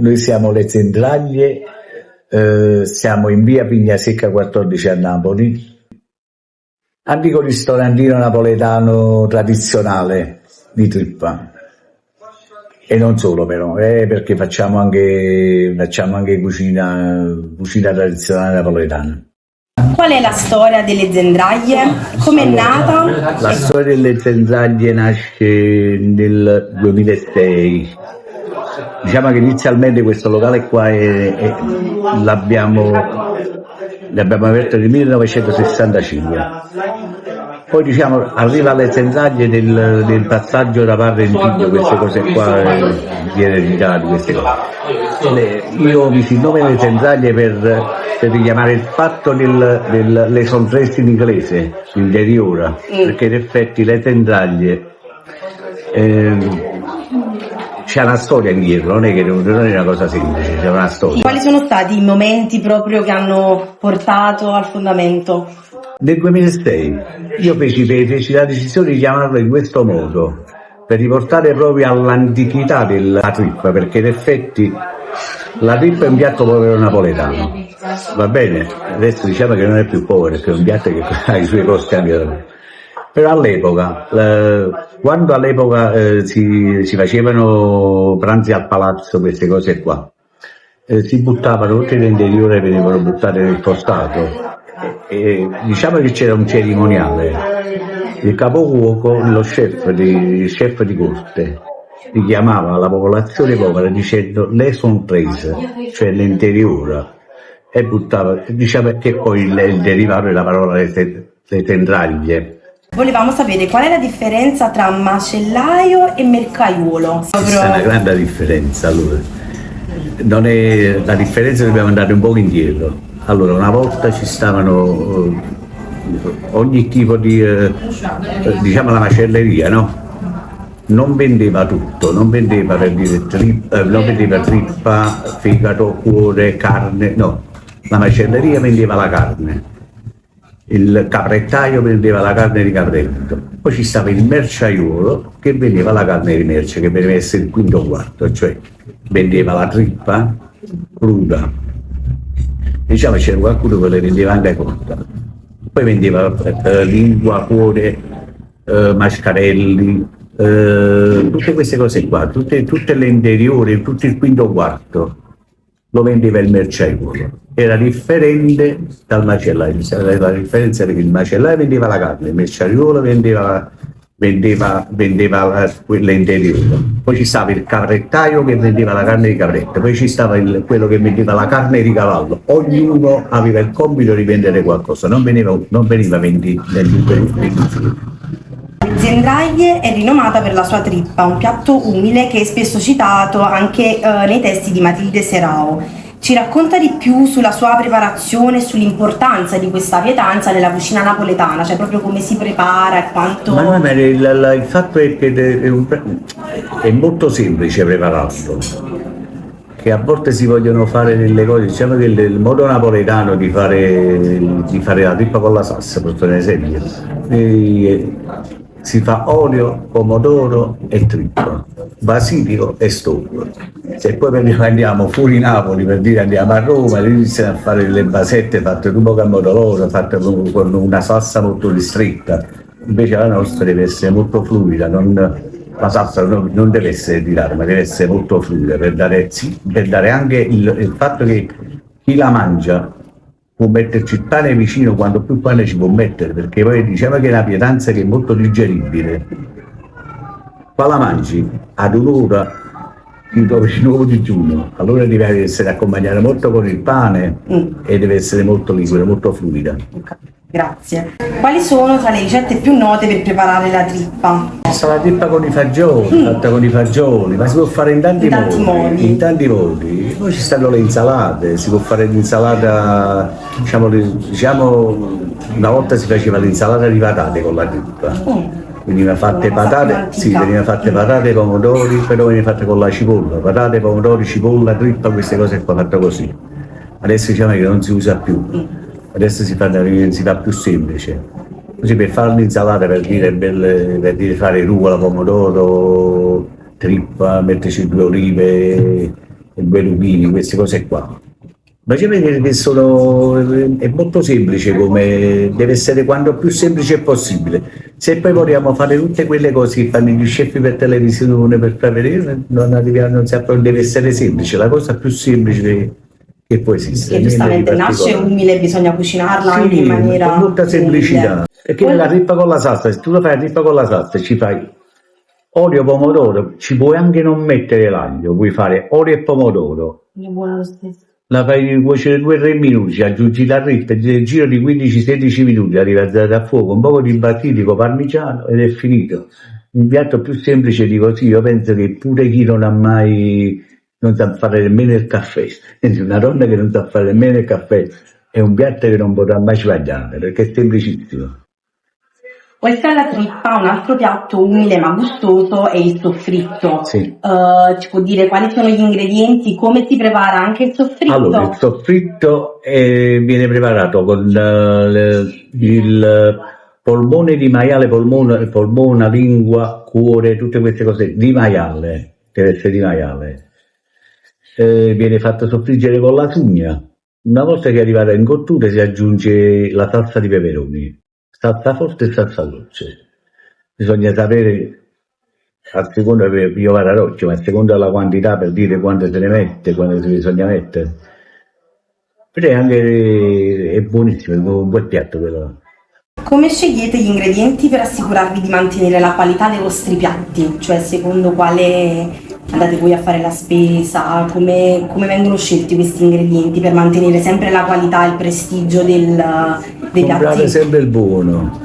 noi siamo le Zentraglie, siamo in via Pignasecca 14 a Napoli. Antico ristorantino napoletano tradizionale di trippa. E non solo però, perché facciamo anche cucina tradizionale napoletana. Qual è la storia delle Zentraglie? Come è nata? La storia delle Zentraglie nasce nel 2006. Diciamo che inizialmente questo locale qua l'abbiamo aperto nel 1965. Poi diciamo arriva alle Zentraglie del passaggio da padre in figlio, queste cose qua di eredità, di queste cose. Io misi il nome delle Zentraglie per richiamare il fatto delle sorprese in inglese, interiora, perché in effetti le Zentraglie c'è una storia indietro, non è una cosa semplice, c'è una storia. Quali sono stati i momenti proprio che hanno portato al fondamento? Nel 2006 io feci la decisione di chiamarlo in questo modo, per riportare proprio all'antichità della trippa, perché in effetti la trippa è un piatto povero napoletano, va bene? Adesso diciamo che non è più povero, perché è un piatto che ha i suoi costi anche. Però all'epoca, quando all'epoca si facevano pranzi al palazzo, queste cose qua, si buttavano tutte le interiore, venivano buttate nel postato. E diciamo che c'era un cerimoniale, il capocuoco, lo chef di corte richiamava la popolazione povera dicendo le son prese, cioè l'interiore, e buttava, diciamo che poi il derivato della parola le Zentraglie. Volevamo sapere qual è la differenza tra macellaio e mercaiuolo. Questa è una grande differenza, allora. La differenza dobbiamo andare un po' indietro. Allora, una volta ci stavano ogni tipo di, diciamo la macelleria, no? Non vendeva tutto, non vendeva per dire non vendeva trippa, fegato, cuore, carne, no. La macelleria vendeva la carne, il caprettaio vendeva la carne di capretto, poi ci stava il merciaiuolo che vendeva la carne di merce, che deve essere il quinto o quarto, cioè vendeva la trippa cruda. Diciamo c'era qualcuno che le vendeva anche cotta, poi vendeva lingua, cuore, mascarelli, tutte queste cose qua, tutte le interiori, tutto il quinto quarto lo vendeva il merciaiuolo. Era differente dal macellaio, la differenza era che il macellaio vendeva la carne, il merciaiuolo vendeva l'interiore. Poi ci stava il caprettaio che vendeva la carne di capretto, poi ci stava quello che vendeva la carne di cavallo. Ognuno aveva il compito di vendere qualcosa, non veniva vendito. Zentraglie è rinomata per la sua trippa, un piatto umile che è spesso citato anche nei testi di Matilde Serao. Ci racconta di più sulla sua preparazione e sull'importanza di questa pietanza nella cucina napoletana, cioè proprio come si prepara e quanto... Ma il fatto è che è molto semplice prepararlo, che a volte si vogliono fare delle cose, diciamo che il modo napoletano di fare la trippa con la salsa, per fare un esempio, si fa olio, pomodoro e trippa, basilico e stollo. Se poi andiamo fuori Napoli, per dire andiamo a Roma, iniziano a fare delle basette fatte un po' camodoloro, fatte con una salsa molto ristretta, invece la nostra deve essere molto fluida, la salsa non deve essere tirata, ma deve essere molto fluida per dare anche il fatto che chi la mangia può metterci il pane vicino, quando più pane ci può mettere, perché poi diciamo che è una pietanza che è molto digeribile. Qua la mangi ad un'ora di nuovo digiuno, allora deve essere accompagnata molto con il pane e deve essere molto liquida, molto fluida. Grazie. Quali sono tra le ricette più note per preparare la trippa? C'è la trippa con i fagioli, fatta con i fagioli, ma si può fare in tanti modi. In tanti modi. Poi ci stanno le insalate, si può fare l'insalata, diciamo una volta si faceva l'insalata di patate con la trippa. Veniva fatte patate, pomodori, però veniva fatte con la cipolla, patate, pomodori, cipolla, trippa, queste cose qua fatte così. Adesso diciamo che non si usa più. Adesso si fa più semplice. Così per fare l'insalata, per dire fare rucola, pomodoro, trippa, metterci 2 olive, il due lupini, queste cose qua. Ma ci vedi che è molto semplice, come deve essere quanto più semplice possibile. Se poi vogliamo fare tutte quelle cose che fanno gli chef per televisione, per far vedere, deve essere semplice, la cosa più semplice che può esistere. Che giustamente nasce umile, bisogna cucinarla anche in maniera con molta semplicità. umile. Perché la rippa con la salsa, se tu la fai la rippa con la salsa, ci fai olio, pomodoro, ci puoi anche non mettere l'aglio, puoi fare olio e pomodoro. È buono lo stesso. La fai cuocere 2-3 minuti, aggiungi la rippa, nel giro di 15-16 minuti arriva a fuoco, un po' di basilico parmigiano ed è finito. Un piatto più semplice di così, io penso che pure chi non sa fare nemmeno il caffè, una donna che non sa fare nemmeno il caffè, è un piatto che non potrà mai sbagliare, perché è semplicissimo. Oltre alla trippa, un altro piatto umile ma gustoso è il soffritto. Sì. Ci può dire quali sono gli ingredienti, come si prepara anche il soffritto? Allora, il soffritto viene preparato con il polmone di maiale, polmone, lingua, cuore, tutte queste cose di maiale, deve essere di maiale. Viene fatto soffriggere con la sugna. Una volta che è arrivata in cottura si aggiunge la salsa di peperoni. Salsa forte e salsa dolce. Bisogna sapere, a seconda, io vado ad occhio, ma a seconda della quantità per dire quanto se ne mette, quanto si bisogna mettere. Però è buonissimo, è un bel piatto quello. Come scegliete gli ingredienti per assicurarvi di mantenere la qualità dei vostri piatti? Cioè, secondo quale andate voi a fare la spesa? Come vengono scelti questi ingredienti per mantenere sempre la qualità e il prestigio dei piatti? Comprate sempre il buono.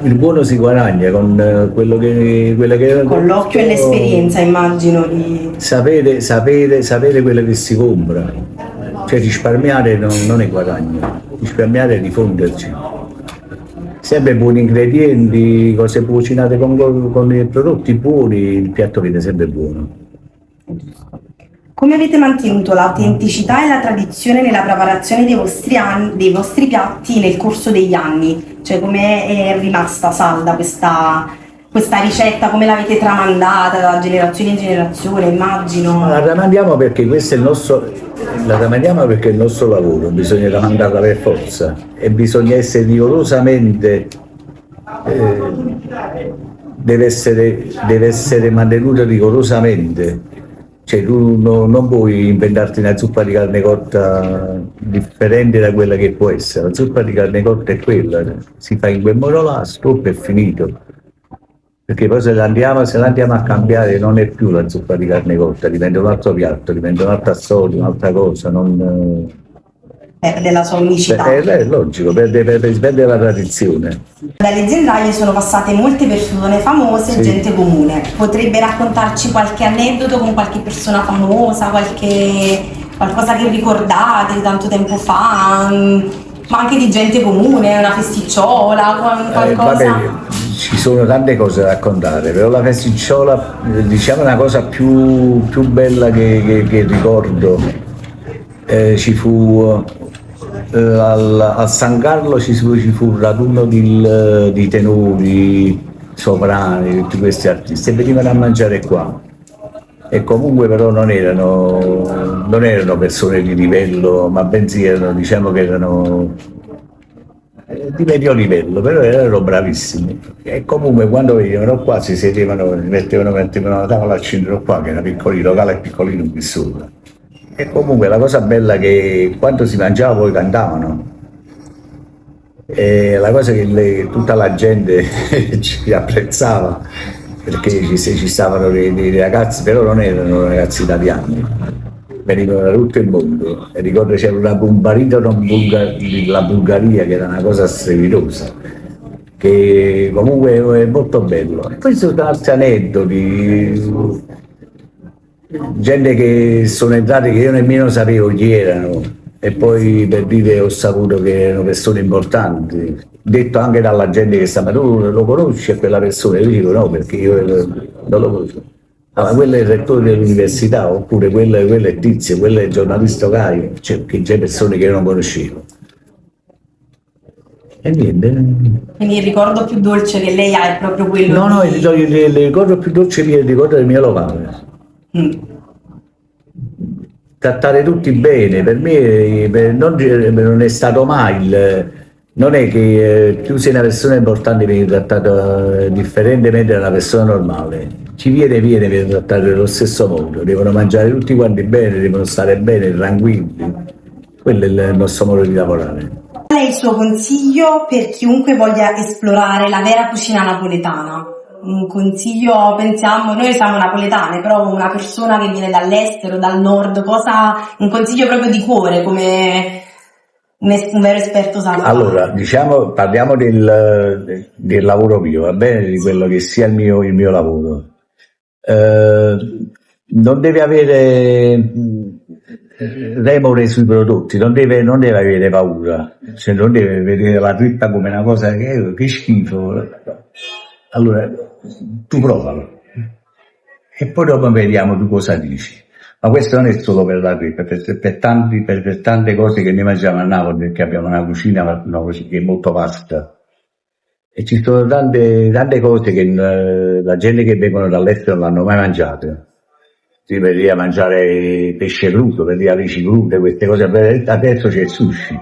Il buono si guadagna con quello che con l'occhio e l'esperienza, immagino. Sapere quello che si compra. Cioè risparmiare non è guadagno, risparmiare è diffonderci. Sempre buoni ingredienti, cose cucinate con i prodotti buoni, il piatto viene sempre buono. Come avete mantenuto l'autenticità e la tradizione nella preparazione dei vostri piatti nel corso degli anni? Cioè, come è rimasta salda questa ricetta, come l'avete tramandata da generazione in generazione, immagino? La tramandiamo perché questo è il nostro lavoro, bisogna tramandarla per forza e bisogna essere rigorosamente, deve essere mantenuto rigorosamente. Cioè tu non puoi inventarti una zuppa di carne cotta differente da quella che può essere, la zuppa di carne cotta è quella, si fa in quel modo là, stop è finito. Perché poi se l'andiamo a cambiare non è più la zuppa di carne cotta, diventa un altro piatto, diventa un'altra storia, un'altra cosa, Perde la sua unicità. È logico, perde la tradizione. Dalle aziendali sono passate molte persone famose e gente comune. Potrebbe raccontarci qualche aneddoto con qualche persona famosa, qualcosa che ricordate di tanto tempo fa, ma anche di gente comune, una festicciola, qualcosa? Vabbè, ci sono tante cose da raccontare, però la festicciola, diciamo una cosa più bella che ricordo, ci fu a San Carlo ci fu un raduno di tenori, soprani, tutti questi artisti e venivano a mangiare qua e comunque però non erano persone di livello, ma bensì diciamo che erano di medio livello, però erano bravissimi e comunque quando venivano qua si sedevano, mettevano la tavola al centro qua che era piccolino, locale piccolino qui sopra. E comunque la cosa bella è che quando si mangiava poi cantavano. E la cosa che tutta la gente ci apprezzava, perché ci stavano dei ragazzi, però non erano ragazzi italiani, venivano da tutto il mondo. E ricordo c'era una la Bulgaria, che era una cosa strepitosa, che comunque è molto bello. E poi ci sono altri aneddoti. Gente che sono entrate che io nemmeno sapevo chi erano e poi per dire ho saputo che erano persone importanti, detto anche dalla gente che sta, ma tu lo conosci a quella persona? Io dico no, perché io non lo conosco. Allora, quello è il rettore dell'università, oppure quello è Tizio, quello è il giornalista Caio, cioè che c'è persone che io non conoscevo. E niente. Quindi il ricordo più dolce che lei ha è proprio quello No, il ricordo più dolce mio è il ricordo del mio locale. trattare tutti bene, per me non è stato mai non è che tu sei una persona importante vieni trattato differentemente da una persona normale, chi viene trattato nello stesso modo, devono mangiare tutti quanti bene, devono stare bene, tranquilli, quello è il nostro modo di lavorare. Qual è il suo consiglio per chiunque voglia esplorare la vera cucina napoletana? Un consiglio, pensiamo, noi siamo napoletane, però una persona che viene dall'estero, dal nord, un consiglio proprio di cuore, come un vero esperto sa. Allora, diciamo, parliamo del lavoro mio, va bene? Di quello che sia il mio lavoro. Non deve avere remore sui prodotti, non deve avere paura, cioè non deve vedere la trippa come una cosa che schifo. Allora, tu provalo e poi dopo vediamo tu cosa dici. Ma questo non è solo per la trippa, per tante cose che noi mangiamo a Napoli, perché abbiamo una cucina che è molto vasta. E ci sono tante cose che la gente che vengono dall'estero non l'hanno mai mangiate. Per lì a mangiare pesce crudo, per lì alici crude, queste cose. Adesso c'è il sushi.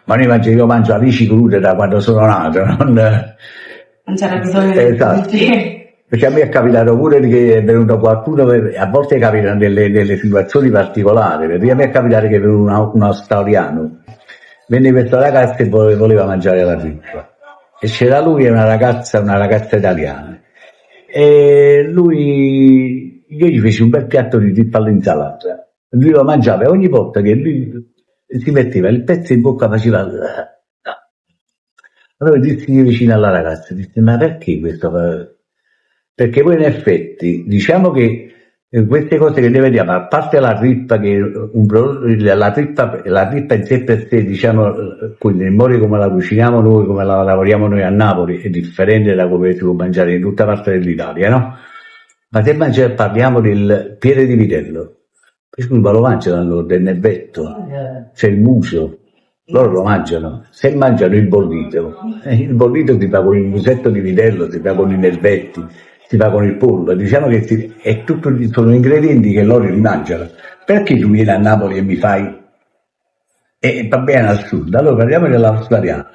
Ma io mangio alici crude da quando sono nato. Non c'era bisogno di esatto. Perché a me è capitato pure che è venuto qualcuno, a volte capitano delle situazioni particolari, perché a me è capitato che è venuto un australiano, venne questo ragazzo e voleva mangiare la trippa, e c'era lui e una ragazza italiana, e io gli feci un bel piatto di trippa all'insalata, lui lo mangiava e ogni volta che lui si metteva il pezzo in bocca faceva... Allora dissi vicino alla ragazza, dissi, ma perché questo? Perché poi in effetti diciamo che queste cose che noi vediamo, a parte la trippa, che la trippa in sé per sé, diciamo, nel modo come la cuciniamo noi, come la lavoriamo noi a Napoli, è differente da come si può mangiare in tutta parte dell'Italia, no? Ma se parliamo del piede di vitello, ma lo mangiano del nebbetto, c'è il muso. Loro lo mangiano, se mangiano il bollito si fa con il musetto di vitello, si fa con i nervetti, si fa con il pollo, diciamo che sono ingredienti che loro li mangiano. Perché tu vieni a Napoli e mi fai, e va bene al sud? Allora parliamo dell'australiano.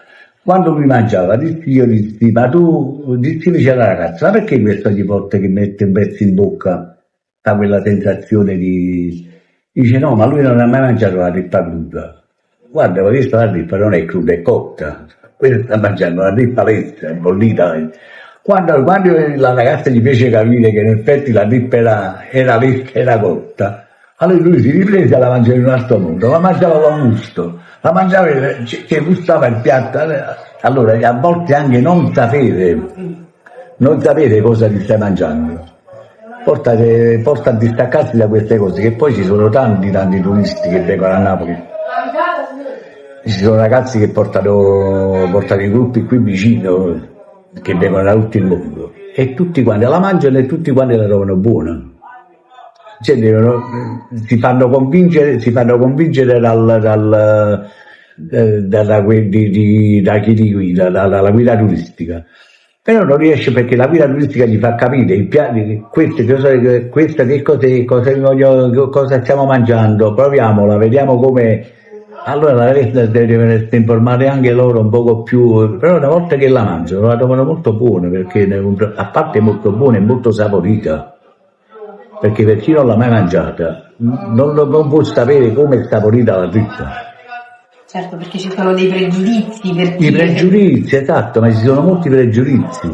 Quando lui mangiava, dissi, ma tu, dissi alla ragazza, ma perché questo gli porta che mette un pezzo in bocca, ha quella sensazione di... Dice no, ma lui non ha mai mangiato la trippa cruda. Guarda, ho visto la trippa non è cruda, è cotta. Quello sta mangiando la trippa lessa, è bollita. Quando la ragazza gli fece capire che in effetti la trippa era cotta, allora lui si riprese e la mangiava in un altro modo, la mangiava con gusto, la mangiava che gustava il piatto. Allora a volte anche non sapere cosa ti stai mangiando porta a distaccarsi da queste cose, che poi ci sono tanti turisti che vengono a Napoli. Ci sono ragazzi che portano i gruppi qui vicino, che vengono da tutto il mondo, e tutti quanti la mangiano e tutti quanti la trovano buona. Cioè si fanno convincere da chi li guida, dalla guida turistica. Però non riesce, perché la guida turistica gli fa capire i piatti, cosa stiamo mangiando, proviamola, vediamo come. Allora deve informare anche loro un poco più, però una volta che la mangiano la trovano molto buona, perché a parte è molto buona e molto saporita, perché per chi non l'ha mai mangiata non può sapere come è saporita la trippa. Certo, perché ci sono dei pregiudizi. I pregiudizi, esatto, ma ci sono molti pregiudizi,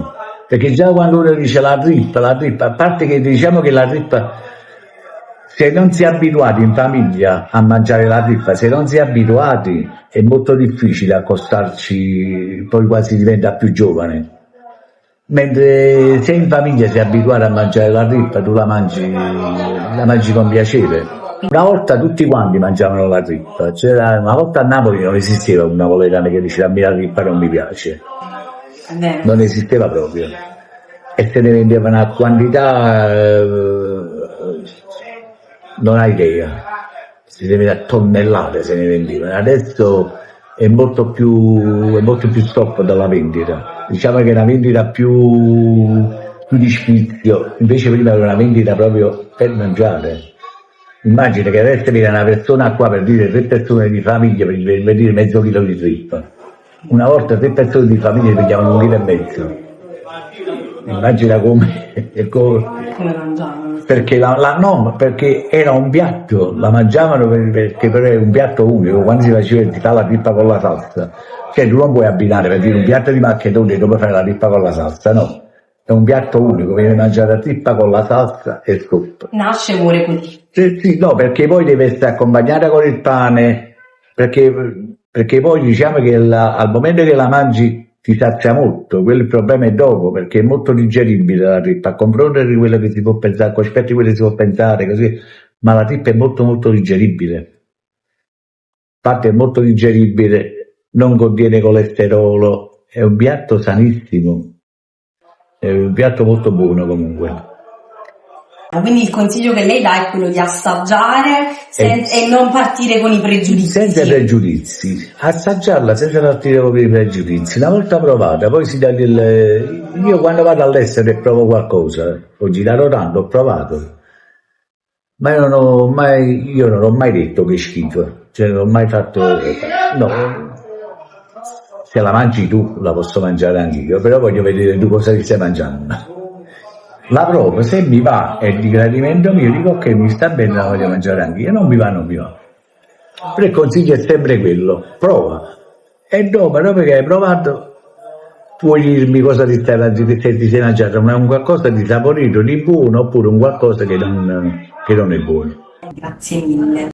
perché già quando uno dice la trippa, a parte che diciamo che la trippa, se non si è abituati in famiglia a mangiare la trippa, se non si è abituati è molto difficile accostarci, poi quasi diventa più giovane. Mentre se in famiglia sei abituato a mangiare la trippa, tu la mangi con piacere. Una volta tutti quanti mangiavano la trippa, una volta a Napoli non esisteva un napoletano che diceva a me la trippa non mi piace, non esisteva proprio, e se ne vendevano a quantità, non hai idea, si ne vede a tonnellate, se ne vendevano. Adesso è molto più stop dalla vendita, diciamo che è una vendita più di sfizio, invece prima era una vendita proprio per mangiare. Immagina che adesso viene una persona qua per dire 3 persone di famiglia per dire mezzo chilo di trippa. Una volta 3 persone di famiglia pigliavano 1,5 kg. Immagina come mangiavano. perché no, perché era un piatto, la mangiavano perché però era un piatto unico. Quando si fa la trippa con la salsa, cioè tu non puoi abbinare per dire un piatto di maccheroni e dopo fare la trippa con la salsa, no. È un piatto unico, viene mangiata la trippa con la salsa e scoop. Nasce e muore così. Sì, no, perché poi deve essere accompagnata con il pane, perché poi diciamo che al momento che la mangi ti sazia molto, quello il problema è dopo, perché è molto digeribile la trippa, a confronto di quello che si può pensare, con rispetto a quello che si può pensare, così, ma la trippa è molto molto digeribile. Infatti è molto digeribile, non contiene colesterolo, è un piatto sanissimo, è un piatto molto buono comunque. Quindi il consiglio che lei dà è quello di assaggiare e non partire con i pregiudizi. Senza pregiudizi, assaggiarla senza partire con i pregiudizi. Una volta provata, poi si dà io quando vado all'estero e provo qualcosa, ho girato tanto, ho provato, ma io non ho mai detto che è schifo, cioè non ho mai fatto, no, se la mangi tu la posso mangiare anch'io, però voglio vedere tu cosa ti stai mangiando. La provo, se mi va è di gradimento mio, dico ok, mi sta bene, la voglio mangiare anche io, non mi va, non mi va. Però il consiglio è sempre quello, prova. E dopo che hai provato, puoi dirmi cosa ti stai mangiando, ma è un qualcosa di saporito, di buono, oppure un qualcosa che non è buono. Grazie mille.